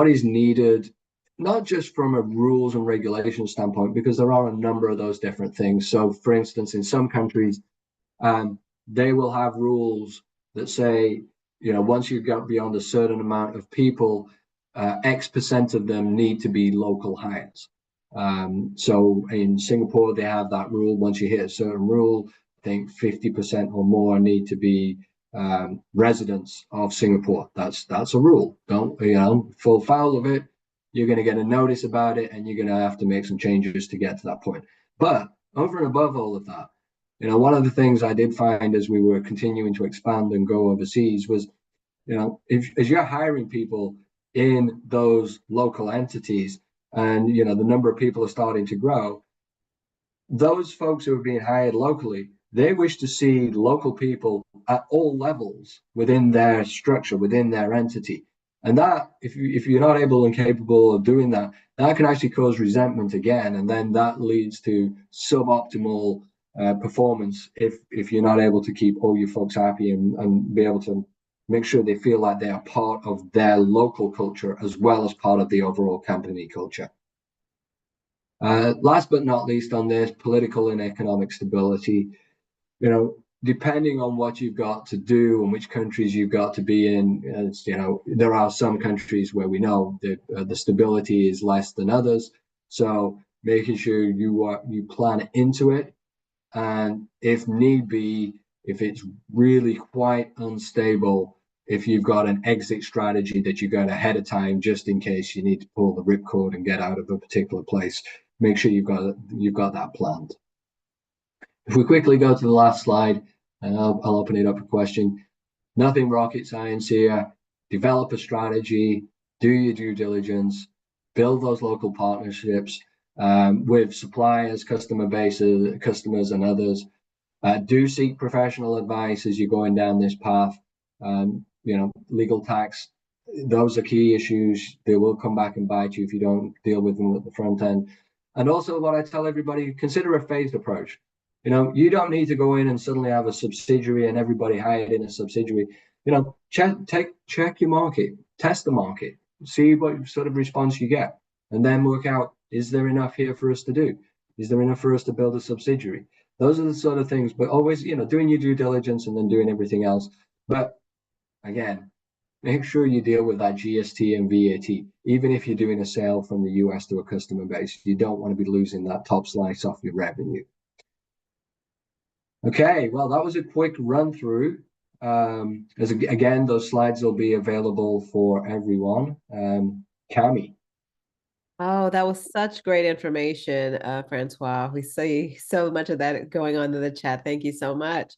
Speaker 2: is needed, not just from a rules and regulation standpoint, because there are a number of those different things. So, for instance, in some countries, they will have rules that say, once you've got beyond a certain amount of people, X% of them need to be local hires. So in Singapore, they have that rule. Once you hit a certain rule, I think 50% or more need to be residents of Singapore. That's a rule. Don't fall foul of it. You're going to get a notice about it, and you're going to have to make some changes to get to that point. But over and above all of that, one of the things I did find as we were continuing to expand and go overseas was, as you're hiring people in those local entities, and the number of people are starting to grow, those folks who are being hired locally, they wish to see local people at all levels within their structure, within their entity. And that, if you're not able and capable of doing that, that can actually cause resentment again, and then that leads to suboptimal performance if you're not able to keep all your folks happy and be able to make sure they feel like they are part of their local culture as well as part of the overall company culture. Last but not least on this, political and economic stability. Depending on what you've got to do and which countries you've got to be in, there are some countries where we know that the stability is less than others. So making sure you plan into it. And if need be, if it's really quite unstable, if you've got an exit strategy that you got ahead of time, just in case you need to pull the ripcord and get out of a particular place, make sure you've got that planned. If we quickly go to the last slide, and I'll open it up for question. Nothing rocket science here. Develop a strategy, do your due diligence, build those local partnerships with suppliers, customer bases, customers, and others. Do seek professional advice as you're going down this path. Legal tax, those are key issues. They will come back and bite you if you don't deal with them at the front end. And also, what I tell everybody, consider a phased approach. You don't need to go in and suddenly have a subsidiary and everybody hired in a subsidiary. Check your market, test the market, see what sort of response you get, and then work out, is there enough here for us to do? Is there enough for us to build a subsidiary? Those are the sort of things, but always, doing your due diligence and then doing everything else. But again, make sure you deal with that GST and VAT. Even if you're doing a sale from the US to a customer base, you don't want to be losing that top slice off your revenue. Okay, well, that was a quick run through. Again, those slides will be available for everyone. Cami.
Speaker 1: Oh, that was such great information, Francois. We see so much of that going on in the chat. Thank you so much.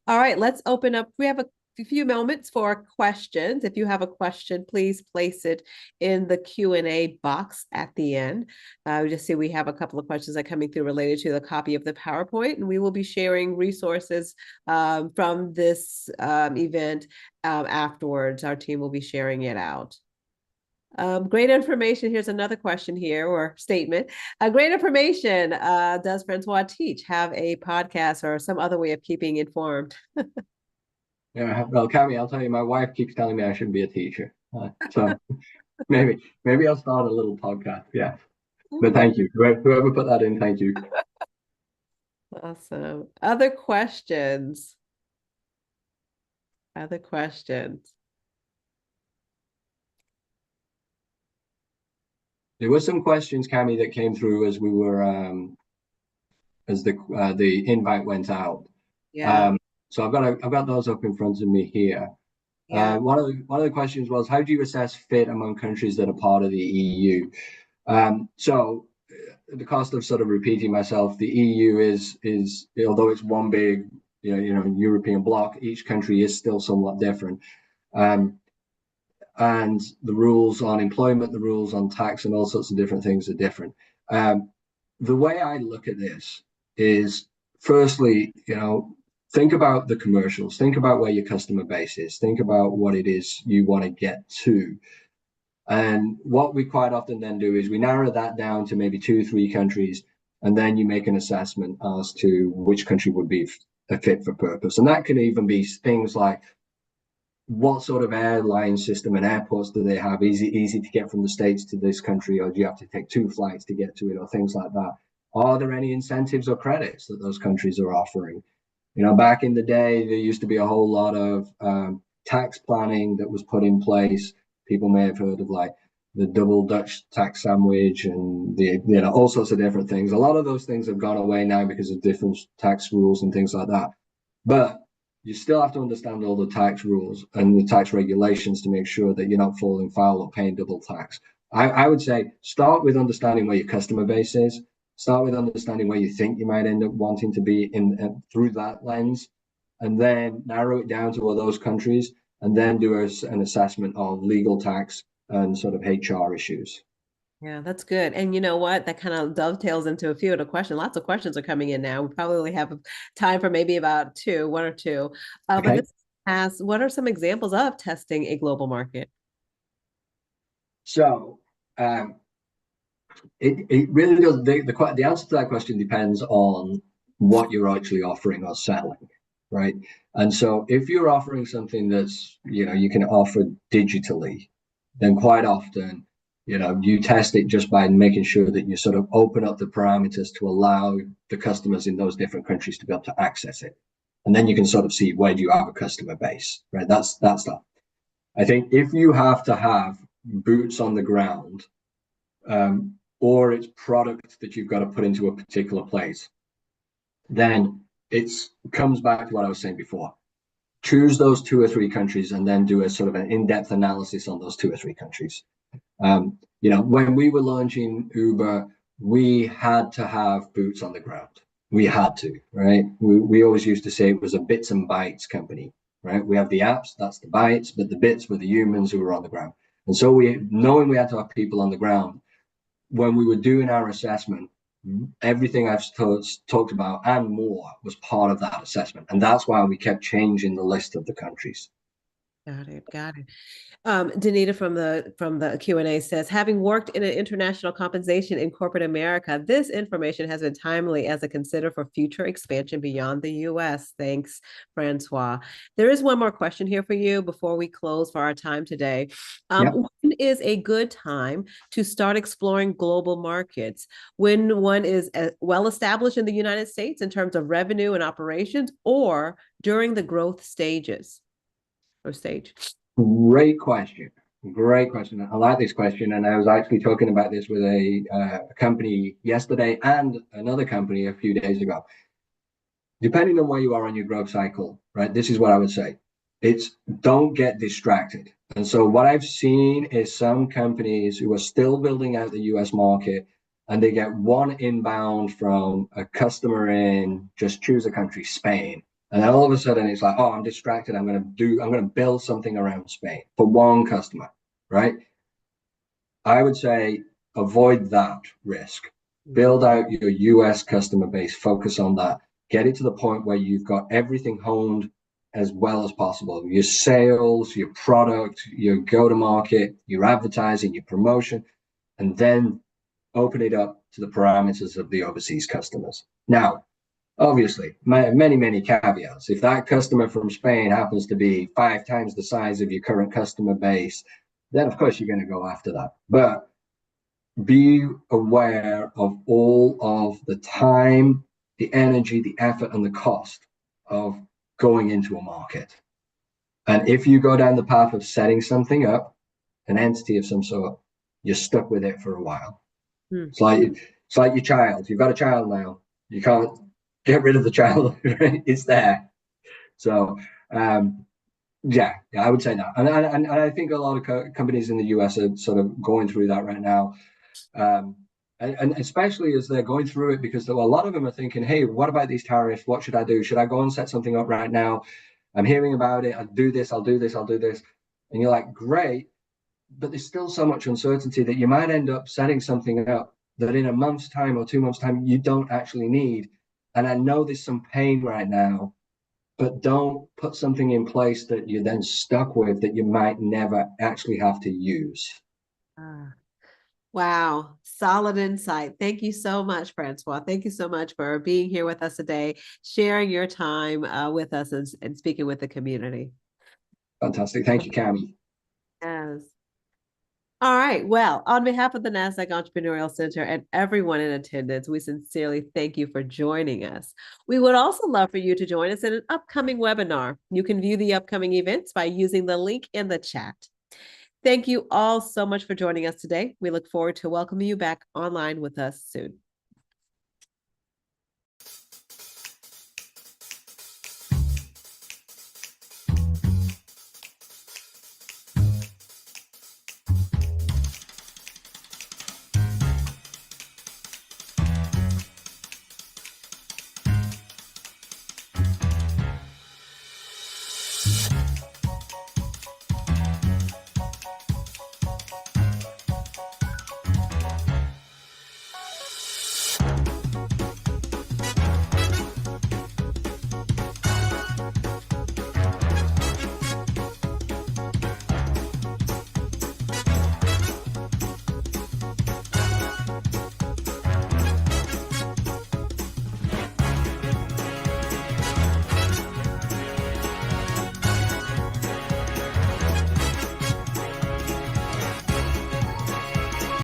Speaker 1: All right, let's open up. We have a few moments for questions. If you have a question, please place it in the Q&A box at the end. We just see we have a couple of questions that are coming through related to the copy of the PowerPoint, and we will be sharing resources from this event afterwards. Our team will be sharing it out. Great information. Here's another question here or statement. Great information. Does Francois teach? Have a podcast or some other way of keeping informed?
Speaker 2: Yeah, well, Cami, I'll tell you, my wife keeps telling me I shouldn't be a teacher. So maybe I'll start a little podcast. Yeah. But thank you. Whoever put that in, thank you.
Speaker 1: Awesome. Other questions? Other questions?
Speaker 2: There were some questions, Cami, that came through as we were as the invite went out.
Speaker 1: Yeah.
Speaker 2: So I've got those up in front of me here.
Speaker 1: Yeah.
Speaker 2: One of the questions was, how do you assess fit among countries that are part of the EU? So the cost of sort of repeating myself, the EU is although it's one big European bloc, each country is still somewhat different. And the rules on employment, the rules on tax, and all sorts of different things are different. The way I look at this is, firstly, think about the commercials, think about where your customer base is, think about what it is you want to get to. And what we quite often then do is we narrow that down to maybe 2-3 countries, and then you make an assessment as to which country would be a fit for purpose. And that can even be things like, what sort of airline system and airports do they have? Easy to get from the States to this country, or do you have to take 2 flights to get to it, or things like that? Are there any incentives or credits that those countries are offering? Back in the day, there used to be a whole lot of tax planning that was put in place. People may have heard of like the double Dutch tax sandwich and all sorts of different things. A lot of those things have gone away now because of different tax rules and things like that. But you still have to understand all the tax rules and the tax regulations to make sure that you're not falling foul or paying double tax. I would say start with understanding where your customer base is. Start with understanding where you think you might end up wanting to be in through that lens, and then narrow it down to all those countries, and then do an assessment of legal tax and sort of HR issues.
Speaker 1: Yeah, that's good. And you know what? That kind of dovetails into a few of the questions. Lots of questions are coming in now. We probably have time for maybe about one or two.
Speaker 2: Okay.
Speaker 1: But this asks, what are some examples of testing a global market?
Speaker 2: So it really does. The answer to that question depends on what you're actually offering or selling, right? And so if you're offering something that's, you can offer digitally, then quite often, you test it just by making sure that you sort of open up the parameters to allow the customers in those different countries to be able to access it. And then you can sort of see, where do you have a customer base, right? That's that. I think if you have to have boots on the ground, or it's product that you've got to put into a particular place, then it comes back to what I was saying before. Choose those 2 or 3 countries and then do a sort of an in-depth analysis on those 2 or 3 countries. When we were launching Uber, we had to have boots on the ground. We had to, right? We always used to say it was a bits and bytes company, right? We have the apps, that's the bytes, but the bits were the humans who were on the ground. And so knowing we had to have people on the ground, when we were doing our assessment, everything I've talked about and more was part of that assessment. And that's why we kept changing the list of the countries.
Speaker 1: Got it. Got it. Danita from the Q&A says, having worked in an international compensation in corporate America, this information has been timely as a consider for future expansion beyond the US. Thanks, Francois. There is one more question here for you before we close for our time today. When is a good time to start exploring global markets? When one is well established in the United States in terms of revenue and operations, or during the growth stages or stage?
Speaker 2: Great question. Great question. I like this question. And I was actually talking about this with a company yesterday and another company a few days ago. Depending on where you are on your growth cycle, right? This is what I would say. It's don't get distracted. And so what I've seen is some companies who are still building out the US market, and they get one inbound from a customer in, just choose a country, Spain. And then all of a sudden it's like, oh, I'm distracted. I'm going to build something around Spain for one customer, right? I would say avoid that risk. Build out your US customer base, focus on that. Get it to the point where you've got everything honed as well as possible. Your sales, your product, your go-to-market, your advertising, your promotion, and then open it up to the parameters of the overseas customers. Now, obviously, many, many caveats. If that customer from Spain happens to be 5 times the size of your current customer base, then of course you're going to go after that. But be aware of all of the time, the energy, the effort, and the cost of going into a market. And if you go down the path of setting something up, an entity of some sort, you're stuck with it for a while. It's like your child. You've got a child now. You can't get rid of the child. Right? It's there. So yeah, I would say that. And I think a lot of companies in the US are sort of going through that right now. And especially as they're going through it, because a lot of them are thinking, hey, what about these tariffs? What should I do? Should I go and set something up right now? I'm hearing about it. I'll do this. I'll do this. I'll do this. And you're like, great. But there's still so much uncertainty that you might end up setting something up that in a month's time or 2 months' time, you don't actually need. And I know there's some pain right now, but don't put something in place that you're then stuck with that you might never actually have to use.
Speaker 1: Wow, solid insight. Thank you so much, Francois. Thank you so much for being here with us today, sharing your time with us and speaking with the community.
Speaker 2: Fantastic. Thank you, Cami.
Speaker 1: Yes. All right. Well, on behalf of the NASDAQ Entrepreneurial Center and everyone in attendance, we sincerely thank you for joining us. We would also love for you to join us in an upcoming webinar. You can view the upcoming events by using the link in the chat. Thank you all so much for joining us today. We look forward to welcoming you back online with us soon.